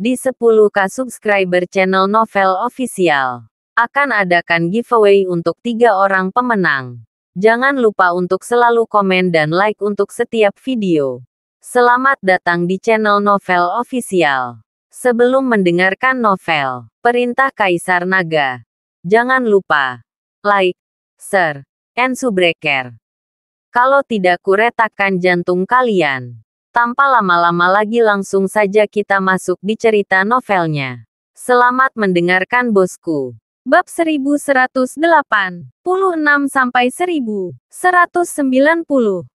Di 10K subscriber channel Novel Official, akan adakan giveaway untuk 3 orang pemenang. Jangan lupa untuk selalu komen dan like untuk setiap video. Selamat datang di channel Novel Official. Sebelum mendengarkan novel Perintah Kaisar Naga, jangan lupa like, share, and subscribe. Kalau tidak kuretakkan jantung kalian. Tanpa lama-lama lagi langsung saja kita masuk di cerita novelnya. Selamat mendengarkan bosku. Bab 1196-1190.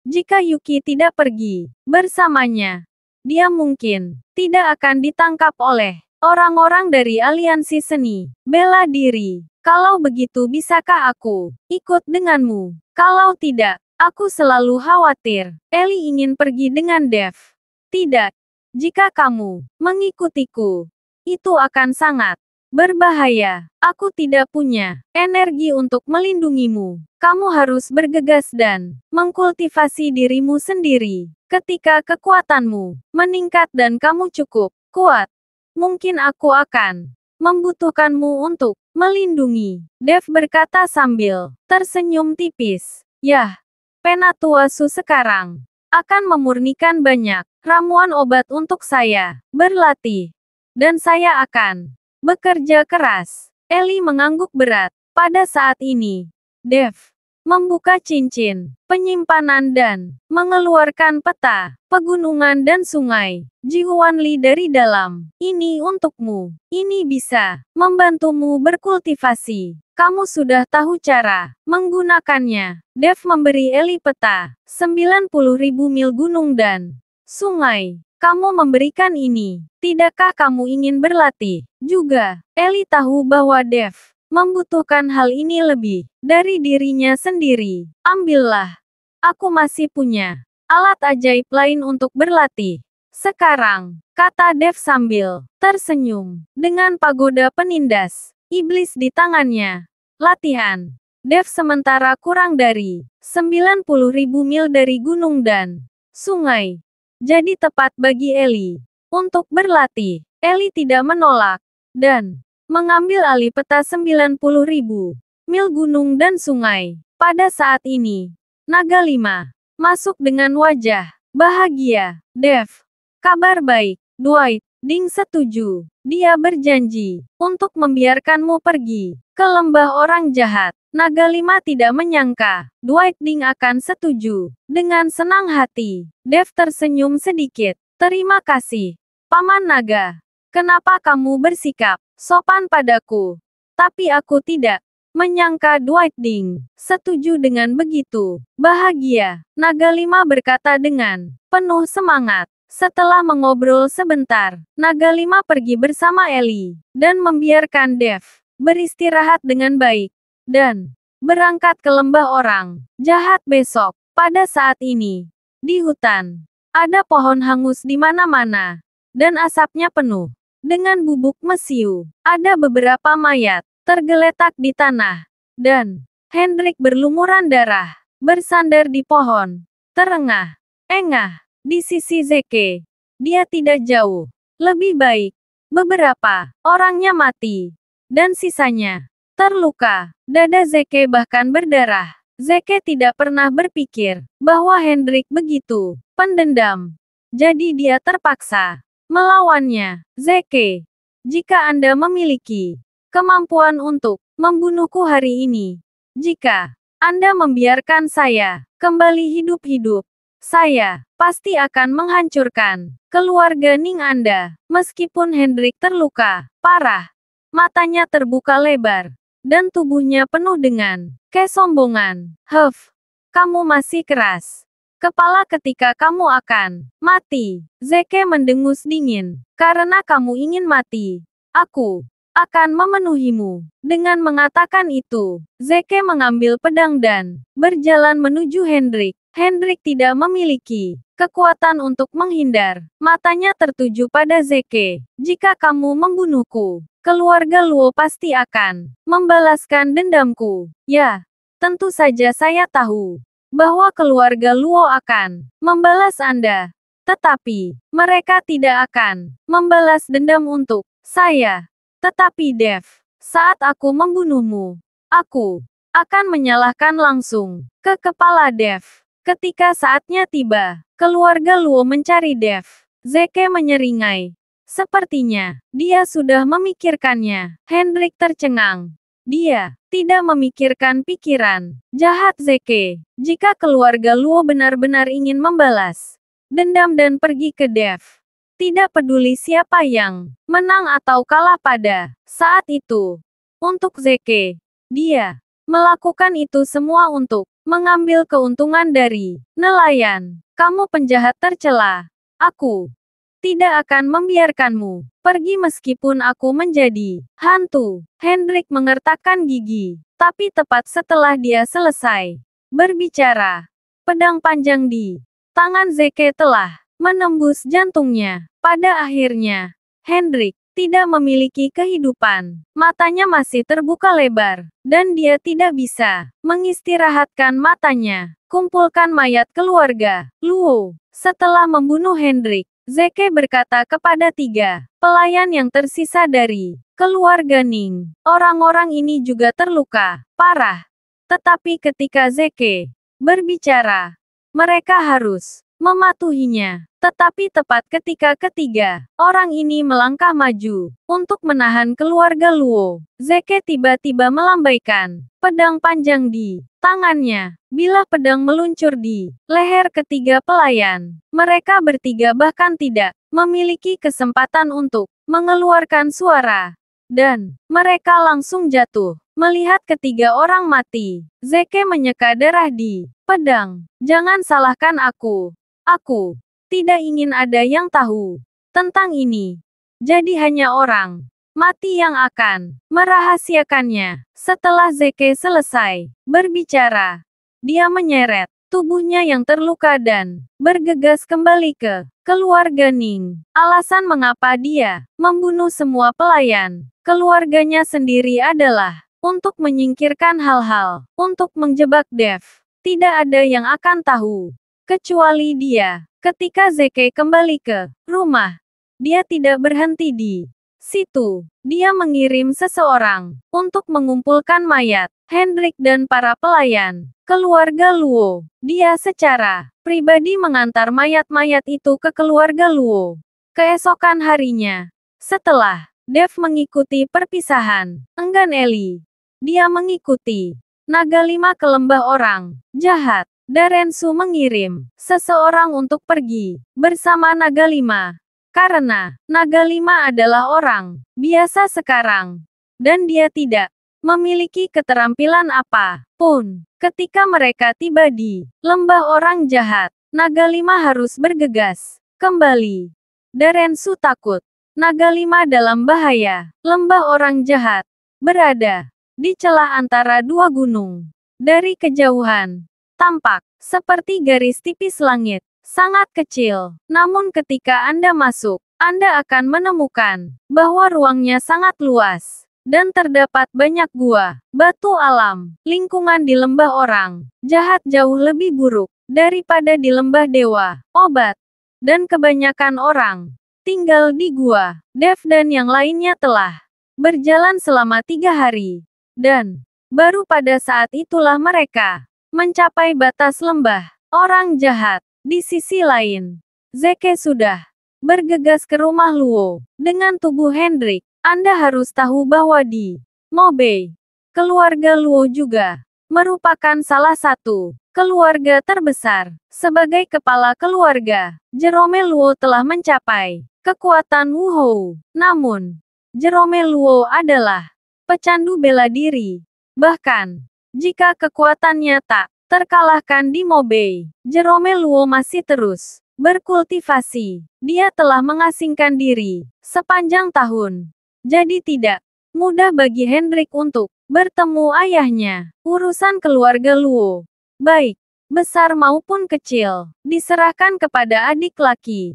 Jika Yuki tidak pergi bersamanya, dia mungkin tidak akan ditangkap oleh orang-orang dari aliansi seni bela diri. Kalau begitu bisakah aku ikut denganmu? Kalau tidak, aku selalu khawatir. Ellie ingin pergi dengan Dev. Tidak. Jika kamu mengikutiku, itu akan sangat berbahaya. Aku tidak punya energi untuk melindungimu. Kamu harus bergegas dan mengkultivasi dirimu sendiri. Ketika kekuatanmu meningkat dan kamu cukup kuat, mungkin aku akan membutuhkanmu untuk melindungi. Dev berkata sambil tersenyum tipis. Yah, Penatua-su sekarang akan memurnikan banyak ramuan obat untuk saya berlatih. Dan saya akan bekerja keras. Ellie mengangguk berat. Pada saat ini, Dev membuka cincin penyimpanan dan mengeluarkan peta pegunungan dan sungai Jihuanli dari dalam. Ini untukmu. Ini bisa membantumu berkultivasi. Kamu sudah tahu cara menggunakannya. Dev memberi Ellie peta 90.000 mil gunung dan sungai. Kamu memberikan ini. Tidakkah kamu ingin berlatih juga? Ellie tahu bahwa Dev membutuhkan hal ini lebih dari dirinya sendiri. Ambillah. Aku masih punya alat ajaib lain untuk berlatih. Sekarang, kata Dev sambil tersenyum. Dengan pagoda penindas iblis di tangannya. Latihan. Dev sementara kurang dari 90.000 mil dari gunung dan sungai. Jadi tepat bagi Ellie untuk berlatih. Ellie tidak menolak dan mengambil alih peta 90.000 mil gunung dan sungai. Pada saat ini, Naga 5 masuk dengan wajah bahagia. Dev, kabar baik. Dwight Ding setuju. Dia berjanji untuk membiarkanmu pergi ke lembah orang jahat. Naga 5 tidak menyangka Dwight Ding akan setuju. Dengan senang hati, Dev tersenyum sedikit. Terima kasih, Paman Naga. Kenapa kamu bersikap sopan padaku? Tapi aku tidak menyangka Dwight Ding setuju dengan begitu bahagia. Naga 5 berkata dengan penuh semangat. Setelah mengobrol sebentar, Naga 5 pergi bersama Ellie dan membiarkan Dev beristirahat dengan baik dan berangkat ke lembah orang jahat besok. Pada saat ini, di hutan, ada pohon hangus di mana-mana dan asapnya penuh dengan bubuk mesiu. Ada beberapa mayat tergeletak di tanah dan Hendrik berlumuran darah bersandar di pohon terengah-engah. Di sisi Zeke, dia tidak jauh lebih baik. Beberapa orangnya mati, dan sisanya terluka. Dada Zeke bahkan berdarah. Zeke tidak pernah berpikir bahwa Hendrik begitu pendendam. Jadi dia terpaksa melawannya. Zeke, jika Anda memiliki kemampuan untuk membunuhku hari ini, jika Anda membiarkan saya kembali hidup-hidup, saya pasti akan menghancurkan keluarga Ning Anda. Meskipun Hendrik terluka parah, matanya terbuka lebar, dan tubuhnya penuh dengan kesombongan. Kamu masih keras kepala ketika kamu akan mati. Zeke mendengus dingin. Karena kamu ingin mati, aku akan memenuhimu. Dengan mengatakan itu, Zeke mengambil pedang dan berjalan menuju Hendrik. Hendrik tidak memiliki kekuatan untuk menghindar. Matanya tertuju pada Zeke. Jika kamu membunuhku, keluarga Luo pasti akan membalaskan dendamku. Ya, tentu saja saya tahu bahwa keluarga Luo akan membalas Anda. Tetapi, mereka tidak akan membalas dendam untuk saya. Tetapi Dev, saat aku membunuhmu, aku akan menyalahkan langsung ke kepala Dev. Ketika saatnya tiba, keluarga Luo mencari Dev. Zeke menyeringai. Sepertinya, dia sudah memikirkannya. Hendrik tercengang. Dia tidak memikirkan pikiran jahat Zeke. Jika keluarga Luo benar-benar ingin membalas dendam dan pergi ke Dev, tidak peduli siapa yang menang atau kalah pada saat itu. Untuk Zeke, dia melakukan itu semua untuk mengambil keuntungan dari nelayan. Kamu penjahat tercela. Aku tidak akan membiarkanmu pergi meskipun aku menjadi hantu. Hendrik mengertakkan gigi. Tapi tepat setelah dia selesai berbicara, pedang panjang di tangan Zeke telah menembus jantungnya. Pada akhirnya, Hendrik tidak memiliki kehidupan. Matanya masih terbuka lebar, dan dia tidak bisa mengistirahatkan matanya. Kumpulkan mayat keluarga Luo. Setelah membunuh Hendrik, Zeke berkata kepada 3 pelayan yang tersisa dari keluarga Ning. Orang-orang ini juga terluka parah. Tetapi ketika Zeke berbicara, mereka harus mematuhinya. Tetapi tepat ketika ketiga orang ini melangkah maju untuk menahan keluarga Luo, Zeke tiba-tiba melambaikan pedang panjang di tangannya. Bila pedang meluncur di leher ketiga pelayan, mereka bertiga bahkan tidak memiliki kesempatan untuk mengeluarkan suara. Dan mereka langsung jatuh. Melihat ketiga orang mati, Zeke menyeka darah di pedang. Jangan salahkan aku. Aku tidak ingin ada yang tahu tentang ini. Jadi hanya orang mati yang akan merahasiakannya. Setelah Zeke selesai berbicara, dia menyeret tubuhnya yang terluka dan bergegas kembali ke keluarga Ning. Alasan mengapa dia membunuh semua pelayan keluarganya sendiri adalah untuk menyingkirkan hal-hal, untuk menjebak Dev. Tidak ada yang akan tahu, kecuali dia. Ketika Zeke kembali ke rumah, dia tidak berhenti di situ. Dia mengirim seseorang untuk mengumpulkan mayat Hendrik dan para pelayan keluarga Luo. Dia secara pribadi mengantar mayat-mayat itu ke keluarga Luo. Keesokan harinya, setelah Dev mengikuti perpisahan, enggan Eli. Dia mengikuti naga 5 ke lembah orang jahat. Darensu mengirim seseorang untuk pergi bersama naga 5. Karena naga 5 adalah orang biasa sekarang, dan dia tidak memiliki keterampilan apa pun. Ketika mereka tiba di lembah orang jahat, naga 5 harus bergegas kembali. Darensu takut naga 5 dalam bahaya. Lembah orang jahat berada di celah antara 2 gunung. Dari kejauhan, tampak seperti garis tipis langit. Sangat kecil, namun ketika Anda masuk, Anda akan menemukan bahwa ruangnya sangat luas, dan terdapat banyak gua, batu alam. Lingkungan di lembah orang jahat jauh lebih buruk daripada di lembah dewa, obat, dan kebanyakan orang tinggal di gua. Dev dan yang lainnya telah berjalan selama 3 hari, dan baru pada saat itulah mereka mencapai batas lembah orang jahat. Di sisi lain, Zeke sudah bergegas ke rumah Luo. Dengan tubuh Hendrik, Anda harus tahu bahwa di Mobei, keluarga Luo juga merupakan salah satu keluarga terbesar. Sebagai kepala keluarga, Jerome Luo telah mencapai kekuatan Wuhou. Namun, Jerome Luo adalah pecandu bela diri. Bahkan, jika kekuatannya tak terkalahkan di Mobei, Jerome Luo masih terus berkultivasi. Dia telah mengasingkan diri sepanjang tahun. Jadi tidak mudah bagi Hendrik untuk bertemu ayahnya. Urusan keluarga Luo, baik besar maupun kecil, diserahkan kepada adik laki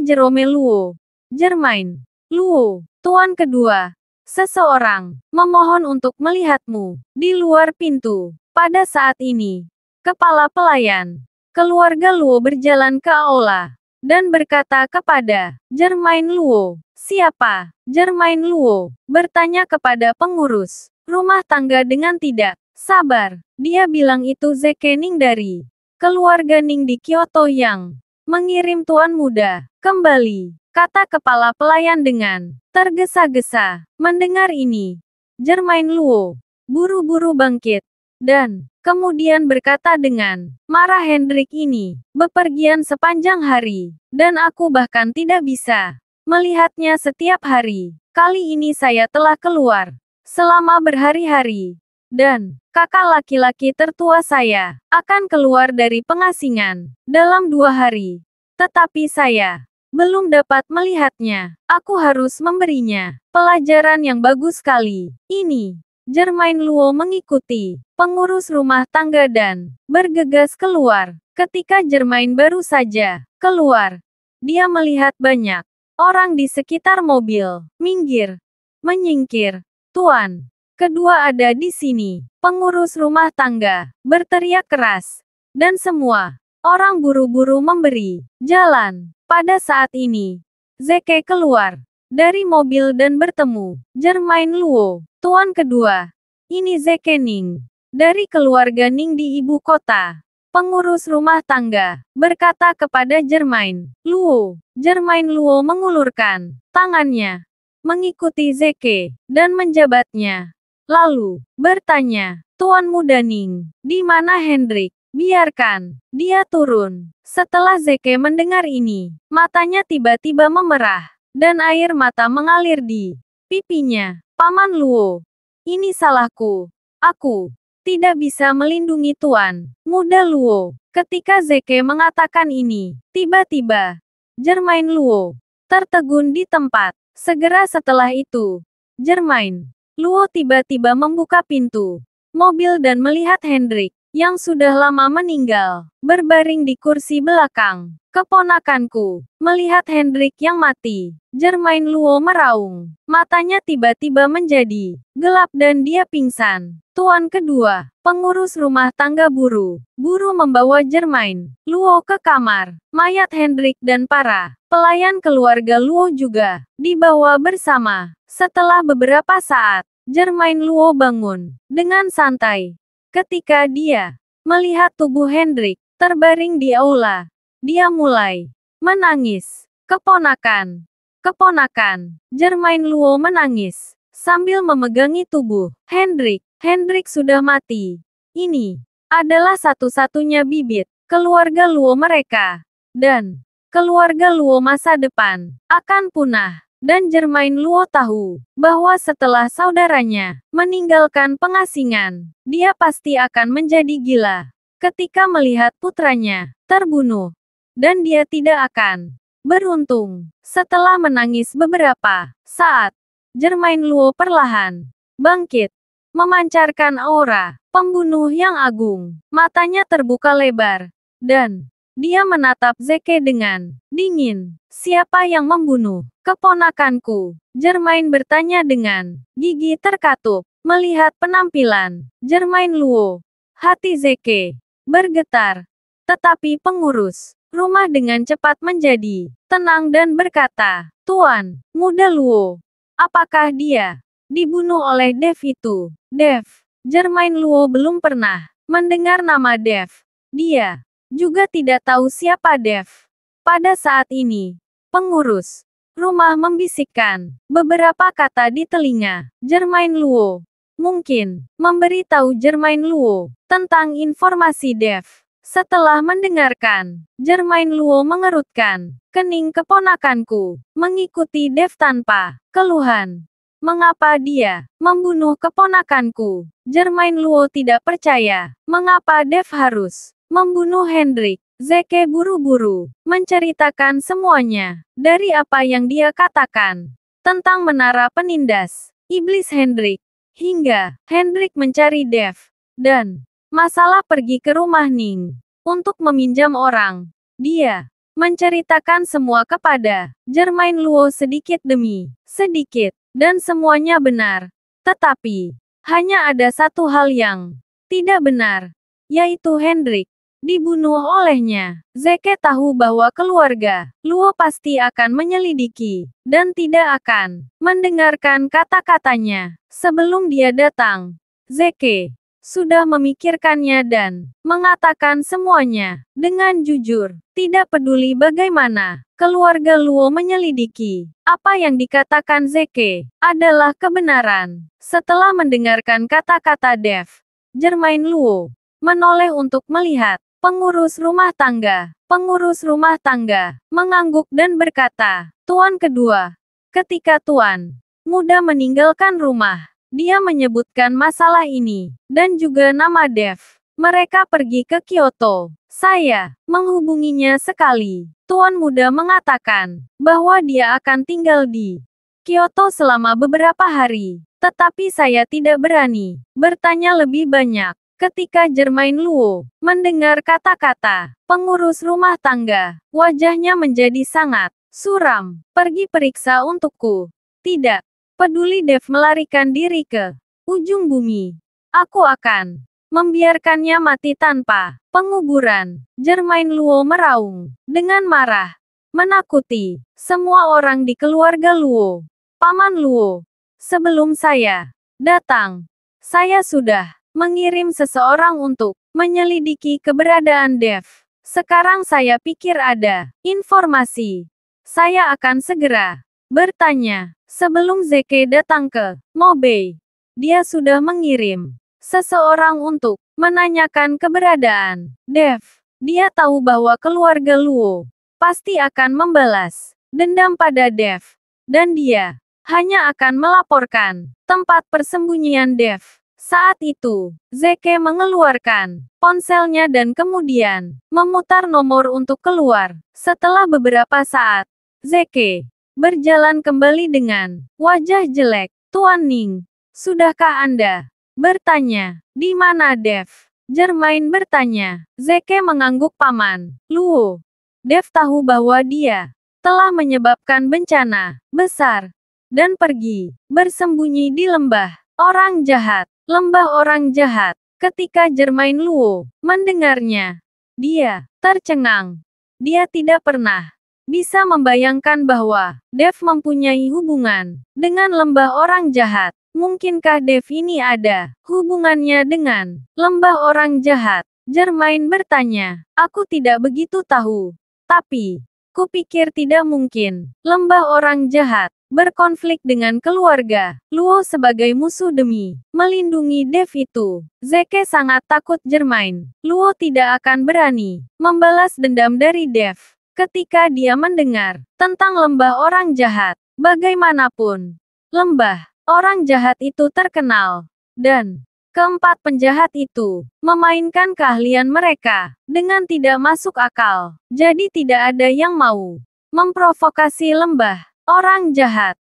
Jerome Luo, Jermain Luo. Tuan kedua, seseorang memohon untuk melihatmu di luar pintu. Pada saat ini, kepala pelayan keluarga Luo berjalan ke aula. dan berkata kepada Germain Luo. Siapa? Germain Luo bertanya kepada pengurus rumah tangga dengan tidak sabar. Dia bilang itu Zeke Ning dari keluarga Ning di Kyoto yang mengirim tuan muda kembali, kata kepala pelayan dengan tergesa-gesa. Mendengar ini, Germain Luo buru-buru bangkit dan kemudian berkata dengan marah, Hendrik ini bepergian sepanjang hari, dan aku bahkan tidak bisa melihatnya setiap hari. Kali ini saya telah keluar selama berhari-hari, dan kakak laki-laki tertua saya akan keluar dari pengasingan dalam 2 hari. Tetapi saya belum dapat melihatnya. Aku harus memberinya pelajaran yang bagus sekali. Ini. Germain Luo mengikuti pengurus rumah tangga dan bergegas keluar. Ketika Germain baru saja keluar, dia melihat banyak orang di sekitar mobil. Minggir. Menyingkir. Tuan. Kedua ada di sini. Pengurus rumah tangga berteriak keras. Dan semua orang buru-buru memberi jalan. Pada saat ini, Zeke keluar dari mobil dan bertemu Germain Luo. Tuan kedua, ini Zeke Ning dari keluarga Ning di ibu kota. Pengurus rumah tangga berkata kepada Germain Luo. Germain Luo mengulurkan tangannya, mengikuti Zeke, dan menjabatnya. Lalu, bertanya, Tuan muda Ning, di mana Hendrik? Biarkan dia turun. Setelah Zeke mendengar ini, matanya tiba-tiba memerah, dan air mata mengalir di pipinya. Paman Luo, ini salahku. Aku tidak bisa melindungi Tuan muda Luo. Ketika Zeke mengatakan ini, tiba-tiba Germain Luo tertegun di tempat. Segera setelah itu, Germain Luo tiba-tiba membuka pintu mobil dan melihat Hendrik yang sudah lama meninggal, berbaring di kursi belakang. Keponakanku, melihat Hendrik yang mati. Germain Luo meraung. Matanya tiba-tiba menjadi gelap dan dia pingsan. Tuan kedua, pengurus rumah tangga buru-buru membawa Germain Luo ke kamar. Mayat Hendrik dan para pelayan keluarga Luo juga dibawa bersama. Setelah beberapa saat, Germain Luo bangun dengan santai. Ketika dia melihat tubuh Hendrik terbaring di aula, dia mulai menangis. Keponakan, keponakan, Germain Luo menangis sambil memegangi tubuh Hendrik. Hendrik sudah mati. Ini adalah satu-satunya bibit keluarga Luo mereka. Dan keluarga Luo masa depan akan punah. Dan Germain Luo tahu bahwa setelah saudaranya meninggalkan pengasingan, dia pasti akan menjadi gila ketika melihat putranya terbunuh. Dan dia tidak akan beruntung. Setelah menangis beberapa saat, Germain Luo perlahan bangkit, memancarkan aura pembunuh yang agung. Matanya terbuka lebar, dan dia menatap Zeke dengan dingin. Siapa yang membunuh keponakanku? Germain bertanya dengan gigi terkatup. Melihat penampilan Germain Luo, hati Zeke bergetar. Tetapi pengurus rumah dengan cepat menjadi tenang dan berkata, Tuan muda Luo, apakah dia dibunuh oleh Dev itu? Dev. Germain Luo belum pernah mendengar nama Dev. Dia juga tidak tahu siapa Dev. Pada saat ini, pengurus rumah membisikkan beberapa kata di telinga Germain Luo. Mungkin memberitahu Germain Luo tentang informasi Dev. Setelah mendengarkan, Germain Luo mengerutkan kening. Keponakanku mengikuti Dev tanpa keluhan. Mengapa dia membunuh keponakanku? Germain Luo tidak percaya. Mengapa Dev harus membunuh Hendrik? Zeke buru-buru menceritakan semuanya dari apa yang dia katakan tentang menara penindas iblis Hendrik, hingga Hendrik mencari Dev, dan masalah pergi ke rumah Ning untuk meminjam orang. Dia menceritakan semua kepada Germain Luo sedikit demi sedikit, dan semuanya benar. Tetapi hanya ada satu hal yang tidak benar, yaitu Hendrik dibunuh olehnya. Zeke tahu bahwa keluarga Luo pasti akan menyelidiki, dan tidak akan mendengarkan kata-katanya. Sebelum dia datang, Zeke sudah memikirkannya dan mengatakan semuanya dengan jujur. Tidak peduli bagaimana keluarga Luo menyelidiki, apa yang dikatakan Zeke adalah kebenaran. Setelah mendengarkan kata-kata Dev, Germain Luo menoleh untuk melihat pengurus rumah tangga. Pengurus rumah tangga mengangguk dan berkata, "Tuan kedua, ketika Tuan muda meninggalkan rumah, dia menyebutkan masalah ini, dan juga nama Dev. Mereka pergi ke Kyoto. Saya menghubunginya sekali. Tuan muda mengatakan bahwa dia akan tinggal di Kyoto selama beberapa hari. Tetapi saya tidak berani bertanya lebih banyak." Ketika Germain Luo mendengar kata-kata pengurus rumah tangga, wajahnya menjadi sangat suram. "Pergi periksa untukku." "Tidak peduli." Dev melarikan diri ke ujung bumi. "Aku akan membiarkannya mati tanpa penguburan." Germain Luo meraung dengan marah, menakuti semua orang di keluarga Luo. "Paman Luo, sebelum saya datang, saya sudah mengirim seseorang untuk menyelidiki keberadaan Dev. Sekarang saya pikir ada informasi. Saya akan segera bertanya." Sebelum Zeke datang ke Mobei, dia sudah mengirim seseorang untuk menanyakan keberadaan Dev. Dia tahu bahwa keluarga Luo pasti akan membalas dendam pada Dev, dan dia hanya akan melaporkan tempat persembunyian Dev. Saat itu, Zeke mengeluarkan ponselnya dan kemudian memutar nomor untuk keluar. Setelah beberapa saat, Zeke berjalan kembali dengan wajah jelek. "Tuan Ning, sudahkah Anda bertanya di mana Dev?" Germain bertanya. Zeke mengangguk. "Paman Luo, Dev tahu bahwa dia telah menyebabkan bencana besar dan pergi bersembunyi di lembah orang jahat." Lembah orang jahat. Ketika Germain Luo mendengarnya, dia tercengang. Dia tidak pernah bisa membayangkan bahwa Dev mempunyai hubungan dengan lembah orang jahat. Mungkinkah Dev ini ada hubungannya dengan lembah orang jahat? Germain bertanya. "Aku tidak begitu tahu. Tapi kupikir tidak mungkin lembah orang jahat berkonflik dengan keluarga Luo sebagai musuh demi melindungi Dev itu." Zeke sangat takut Germain Luo tidak akan berani membalas dendam dari Dev. Ketika dia mendengar tentang lembah orang jahat, bagaimanapun lembah orang jahat itu terkenal, dan keempat penjahat itu memainkan keahlian mereka dengan tidak masuk akal. Jadi tidak ada yang mau memprovokasi lembah orang jahat.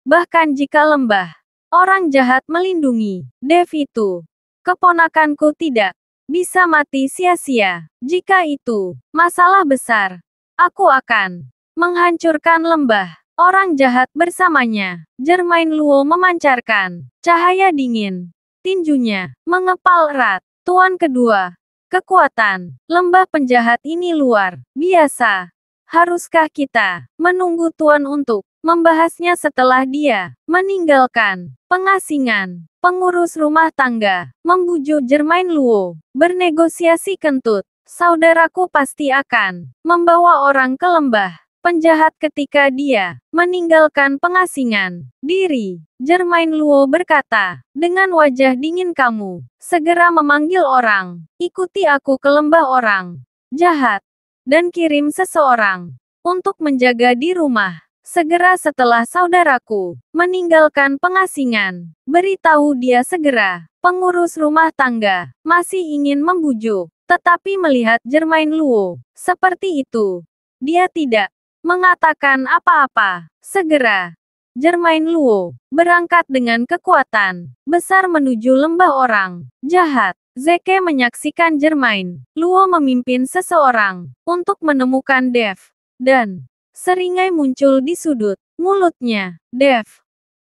Bahkan jika lembah orang jahat melindungi Dev itu, keponakanku tidak bisa mati sia-sia. Jika itu masalah besar, aku akan menghancurkan lembah orang jahat bersamanya. Germain Luo memancarkan cahaya dingin. Tinjunya mengepal erat. "Tuan kedua, kekuatan lembah penjahat ini luar biasa. Haruskah kita menunggu Tuan untuk membahasnya setelah dia meninggalkan pengasingan?" Pengurus rumah tangga membujuk Germain Luo bernegosiasi kentut. "Saudaraku pasti akan membawa orang ke lembah penjahat ketika dia meninggalkan pengasingan diri." Germain Luo berkata dengan wajah dingin, "Kamu segera memanggil orang. Ikuti aku ke lembah orang jahat, dan kirim seseorang untuk menjaga di rumah. Segera setelah saudaraku meninggalkan pengasingan, beritahu dia segera." Pengurus rumah tangga masih ingin membujuk, tetapi melihat Germain Luo seperti itu, dia tidak mengatakan apa-apa. Segera, Germain Luo berangkat dengan kekuatan besar menuju lembah orang jahat. Zeke menyaksikan Germain Luo memimpin seseorang untuk menemukan Dev, dan seringai muncul di sudut mulutnya. "Dev,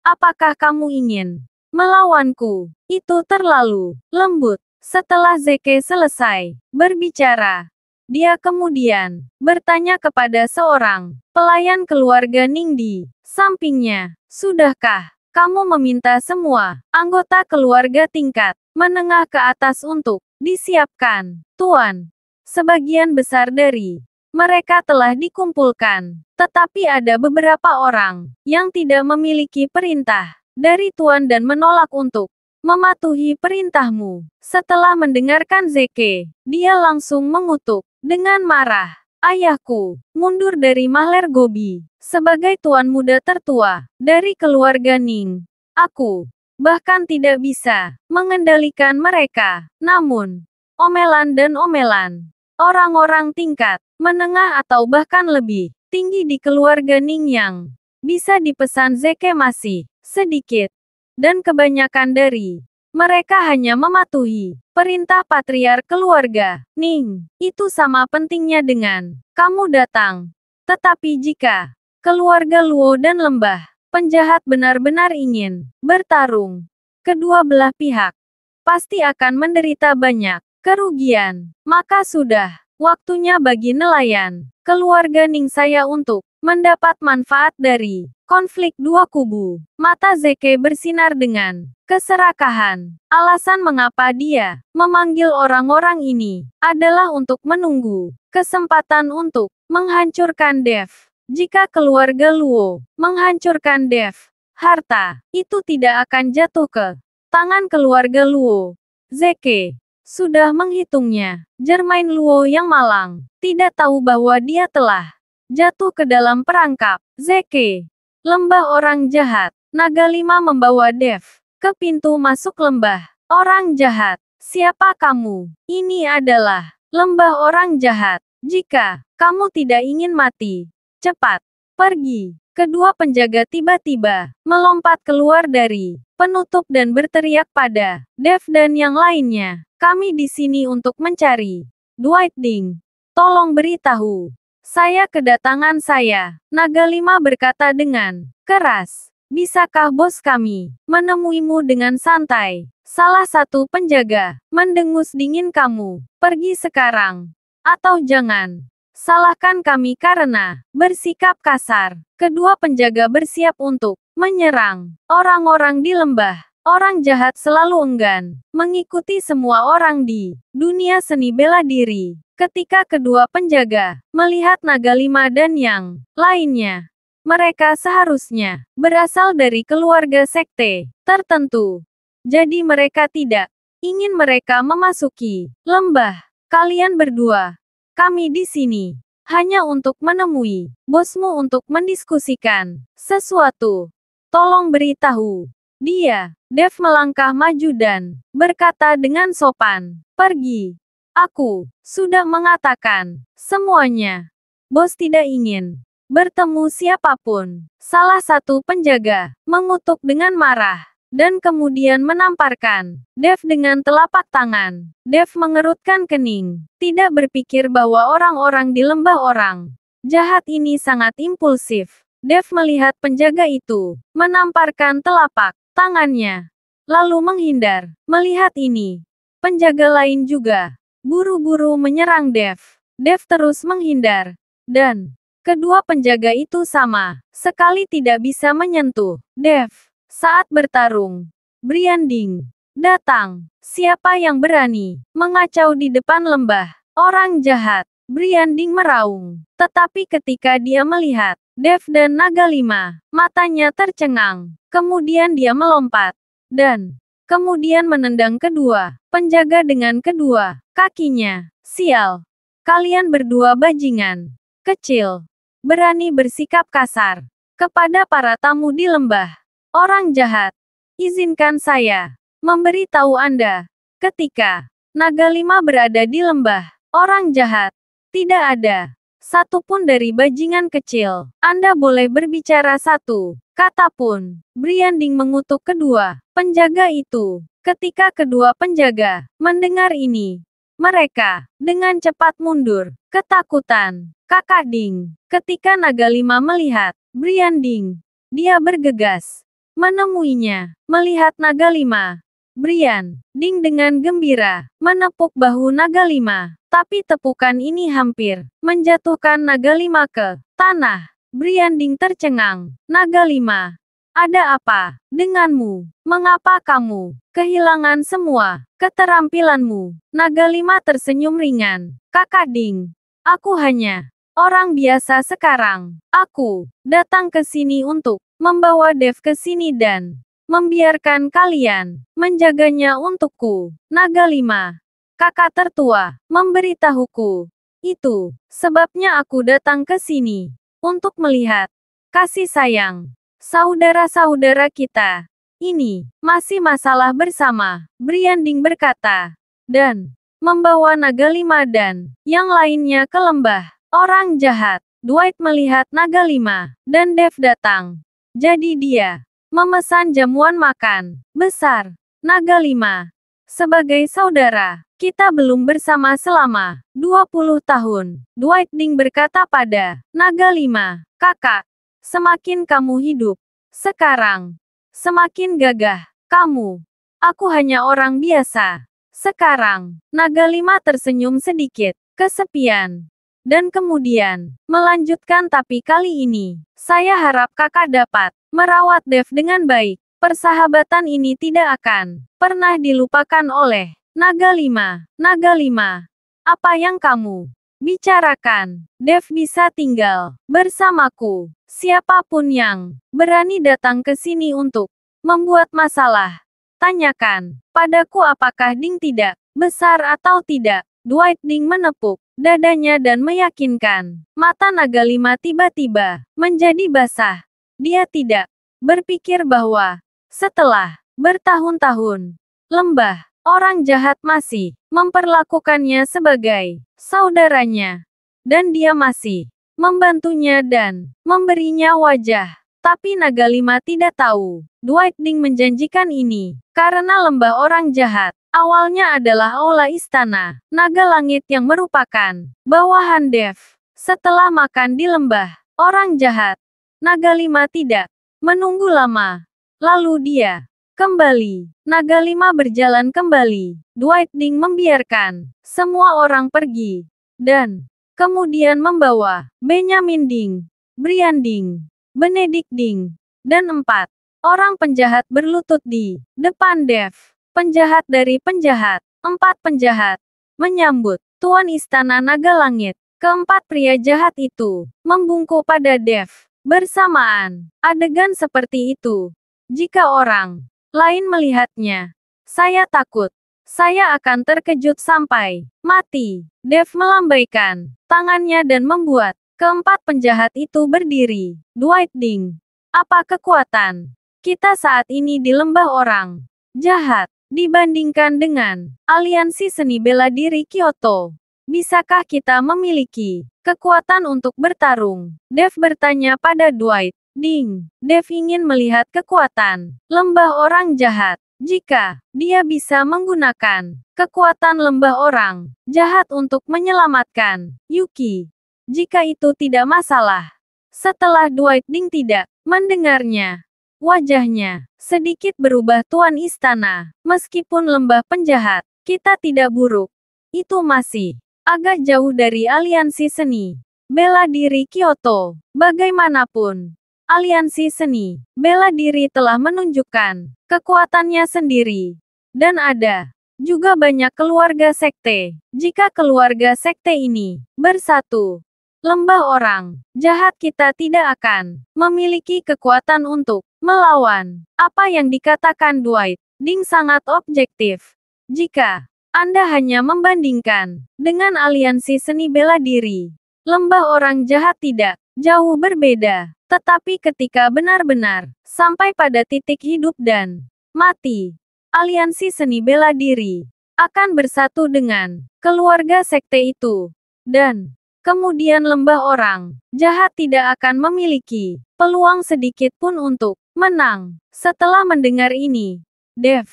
apakah kamu ingin melawanku?" "Itu terlalu lembut. Setelah Zeke selesai berbicara, dia kemudian bertanya kepada seorang pelayan keluarga Ning di sampingnya, "Sudahkah kamu meminta semua anggota keluarga tingkat menengah ke atas untuk disiapkan, Tuan?" Sebagian besar dari mereka telah dikumpulkan, tetapi ada beberapa orang yang tidak memiliki perintah dari Tuan dan menolak untuk mematuhi perintahmu. Setelah mendengarkan Zeke, dia langsung mengutuk dengan marah. "Ayahku mundur dari Mahler Gobi sebagai tuan muda tertua dari keluarga Ning. Aku bahkan tidak bisa mengendalikan mereka. Namun, omelan dan omelan orang-orang tingkat menengah atau bahkan lebih tinggi di keluarga Ning yang bisa dipesan Zeke masih sedikit. Dan kebanyakan dari mereka hanya mematuhi perintah patriark keluarga Ning. Itu sama pentingnya dengan kamu datang. Tetapi jika keluarga Luo dan lembah penjahat benar-benar ingin bertarung, kedua belah pihak pasti akan menderita banyak kerugian. Maka sudah waktunya bagi nelayan keluarga Ning saya untuk mendapat manfaat dari konflik dua kubu. Mata Zeke bersinar dengan keserakahan. Alasan mengapa dia memanggil orang-orang ini adalah untuk menunggu kesempatan untuk menghancurkan Dev. Jika keluarga Luo menghancurkan Dev, harta itu tidak akan jatuh ke tangan keluarga Luo. Zeke sudah menghitungnya. Jermain Luo yang malang tidak tahu bahwa dia telah jatuh ke dalam perangkap Zeke. Lembah orang jahat. Naga 5 membawa Dev ke pintu masuk lembah orang jahat. "Siapa kamu?" "Ini adalah lembah orang jahat. Jika kamu tidak ingin mati, cepat pergi." Kedua penjaga tiba-tiba melompat keluar dari penutup dan berteriak pada Dev dan yang lainnya, "Kami di sini untuk mencari Dwight Ding. Tolong beritahu saya kedatangan saya." Naga 5 berkata dengan keras, "Bisakah bos kami menemuimu dengan santai?" Salah satu penjaga mendengus dingin, "Kamu pergi sekarang, atau jangan salahkan kami karena bersikap kasar." Kedua penjaga bersiap untuk menyerang orang-orang di lembah. Orang jahat selalu enggan mengikuti semua orang di dunia seni bela diri. Ketika kedua penjaga melihat Naga 5 dan yang lainnya, mereka seharusnya berasal dari keluarga sekte tertentu. Jadi mereka tidak ingin mereka memasuki lembah. "Kalian berdua, kami di sini hanya untuk menemui bosmu untuk mendiskusikan sesuatu. Tolong beritahu dia." Dev melangkah maju dan berkata dengan sopan, "Pergi. Aku sudah mengatakan semuanya. Bos tidak ingin bertemu siapapun." Salah satu penjaga mengutuk dengan marah dan kemudian menamparkan Dev dengan telapak tangan. Dev mengerutkan kening, tidak berpikir bahwa orang-orang di lembah orang jahat ini sangat impulsif. Dev melihat penjaga itu menamparkan telapak tangannya, lalu menghindar. Melihat ini, penjaga lain juga buru-buru menyerang Dev. Dev terus menghindar, dan kedua penjaga itu sama sekali tidak bisa menyentuh Dev. Saat bertarung, Brian Ding datang. "Siapa yang berani mengacau di depan lembah orang jahat?" Brian Ding meraung. Tetapi ketika dia melihat Dev dan Naga 5, matanya tercengang. Kemudian dia melompat dan kemudian menendang kedua penjaga dengan kedua kakinya. "Sial. Kalian berdua bajingan kecil. Berani bersikap kasar kepada para tamu di lembah orang jahat. Izinkan saya memberitahu Anda, ketika Naga 5 berada di lembah orang jahat, tidak ada satupun dari bajingan kecil. Anda boleh berbicara satu kata pun." Brian Ding mengutuk kedua penjaga itu. Ketika kedua penjaga mendengar ini, mereka dengan cepat mundur. Ketakutan. "Kakak Ding." Ketika Naga 5 melihat Brian Ding, dia bergegas menemuinya. Melihat Naga 5, Brian Ding dengan gembira menepuk bahu naga lima. Tapi tepukan ini hampir menjatuhkan naga lima ke tanah. Brian Ding tercengang. Naga lima. Ada apa denganmu? Mengapa kamu kehilangan semua keterampilanmu? Naga lima tersenyum ringan. Kakak Ding, aku hanya orang biasa sekarang. Aku datang ke sini untuk membawa Dev ke sini dan membiarkan kalian menjaganya untukku. Naga lima, kakak tertua, memberitahuku. Itu sebabnya aku datang ke sini untuk melihat kasih sayang saudara-saudara kita. Ini masih masalah bersama, Brian Ding berkata, dan membawa naga lima dan yang lainnya ke lembah orang jahat. Dwight melihat naga lima dan Dev datang. Jadi dia memesan jamuan makan besar. Naga lima, sebagai saudara, kita belum bersama selama 20 tahun. Dwight Ding berkata pada naga lima, kakak, semakin kamu hidup sekarang, semakin gagah kamu. Aku hanya orang biasa. Sekarang, naga lima tersenyum sedikit, kesepian. Dan kemudian, melanjutkan tapi kali ini, saya harap kakak dapat merawat Dev dengan baik. Persahabatan ini tidak akan pernah dilupakan oleh naga lima. Naga lima, apa yang kamu bicarakan? Dev bisa tinggal bersamaku. Siapapun yang berani datang ke sini untuk membuat masalah, tanyakan padaku apakah Ding tidak besar atau tidak. Dwight Ding menepuk dadanya dan meyakinkan. Mata naga lima tiba-tiba menjadi basah. Dia tidak berpikir bahwa setelah bertahun-tahun, lembah orang jahat masih memperlakukannya sebagai saudaranya. Dan dia masih membantunya dan memberinya wajah. Tapi naga lima tidak tahu. Dwight Ding menjanjikan ini karena lembah orang jahat awalnya adalah aula istana naga langit yang merupakan bawahan Dev. Setelah makan di lembah orang jahat, naga lima tidak menunggu lama. Lalu dia kembali. Naga lima berjalan kembali. Dwight Ding membiarkan semua orang pergi. Dan kemudian membawa Benjamin Ding, Brian Ding, Benedict Ding, dan 4 orang penjahat berlutut di depan Dev. Penjahat dari penjahat. 4 penjahat menyambut Tuan Istana Naga Langit. Keempat pria jahat itu membungkuk pada Dev. Bersamaan, adegan seperti itu. Jika orang lain melihatnya, saya takut saya akan terkejut sampai mati. Dev melambaikan tangannya dan membuat keempat penjahat itu berdiri. Dwight Ding, apa kekuatan kita saat ini di lembah orang jahat dibandingkan dengan aliansi seni bela diri Kyoto? Bisakah kita memiliki kekuatan untuk bertarung? Dev bertanya pada Dwight Ding. Dev ingin melihat kekuatan lembah orang jahat. Jika dia bisa menggunakan kekuatan lembah orang jahat untuk menyelamatkan Yuki, jika itu tidak masalah. Setelah Dwight Ding tidak mendengarnya, wajahnya sedikit berubah. Tuan Istana, meskipun lembah penjahat kita tidak buruk, itu masih agak jauh dari aliansi seni bela diri Kyoto. Bagaimanapun, aliansi seni bela diri telah menunjukkan kekuatannya sendiri. Dan ada juga banyak keluarga sekte. Jika keluarga sekte ini bersatu, lembah orang jahat kita tidak akan memiliki kekuatan untuk melawan. Apa yang dikatakan Dwight Ding sangat objektif. Jika Anda hanya membandingkan dengan aliansi seni bela diri, lembah orang jahat tidak jauh berbeda. Tetapi ketika benar-benar sampai pada titik hidup dan mati, aliansi seni bela diri akan bersatu dengan keluarga sekte itu. Dan kemudian lembah orang jahat tidak akan memiliki peluang sedikit pun untuk menang. Setelah mendengar ini, Dev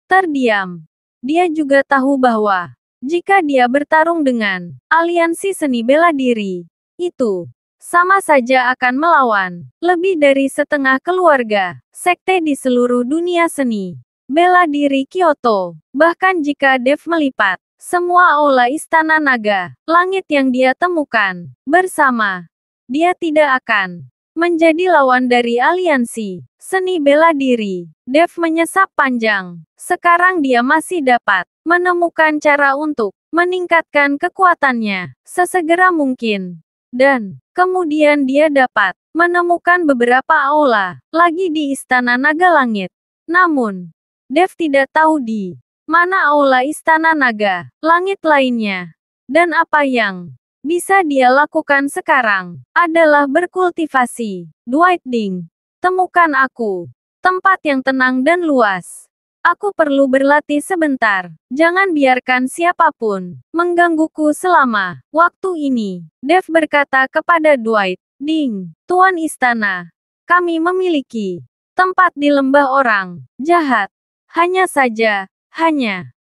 terdiam. Dia juga tahu bahwa jika dia bertarung dengan aliansi seni bela diri, itu sama saja akan melawan lebih dari setengah keluarga sekte di seluruh dunia seni bela diri Kyoto. Bahkan jika Dev melipat semua aula Istana Naga, langit yang dia temukan bersama, dia tidak akan menjadi lawan dari aliansi seni bela diri. Dev menyesap panjang. Sekarang dia masih dapat menemukan cara untuk meningkatkan kekuatannya sesegera mungkin. Dan kemudian dia dapat menemukan beberapa aula lagi di Istana Naga Langit. Namun, Dev tidak tahu di mana aula Istana Naga Langit lainnya. Dan apa yang bisa dia lakukan sekarang adalah berkultivasi. Dwight Ding, temukan aku tempat yang tenang dan luas. Aku perlu berlatih sebentar. Jangan biarkan siapapun menggangguku selama waktu ini. Dev berkata kepada Dwight Ding, Tuan Istana, kami memiliki tempat di lembah orang jahat. Hanya saja,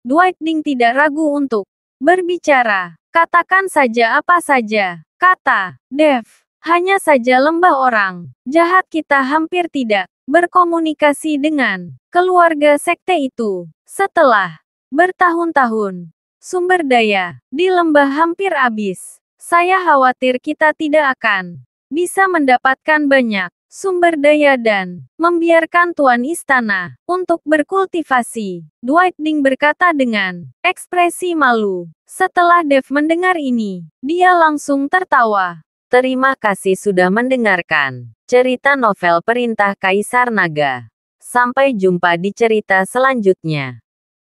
Dwight Ding tidak ragu untuk berbicara. Katakan saja apa saja, kata Dev. Hanya saja lembah orang jahat, kita hampir tidak berkomunikasi dengan keluarga sekte itu. Setelah bertahun-tahun, sumber daya di lembah hampir habis. Saya khawatir kita tidak akan bisa mendapatkan banyak sumber daya dan membiarkan Tuan Istana untuk berkultivasi. Dwight Ding berkata dengan ekspresi malu. Setelah Dev mendengar ini, dia langsung tertawa. Terima kasih sudah mendengarkan cerita novel Perintah Kaisar Naga. Sampai jumpa di cerita selanjutnya.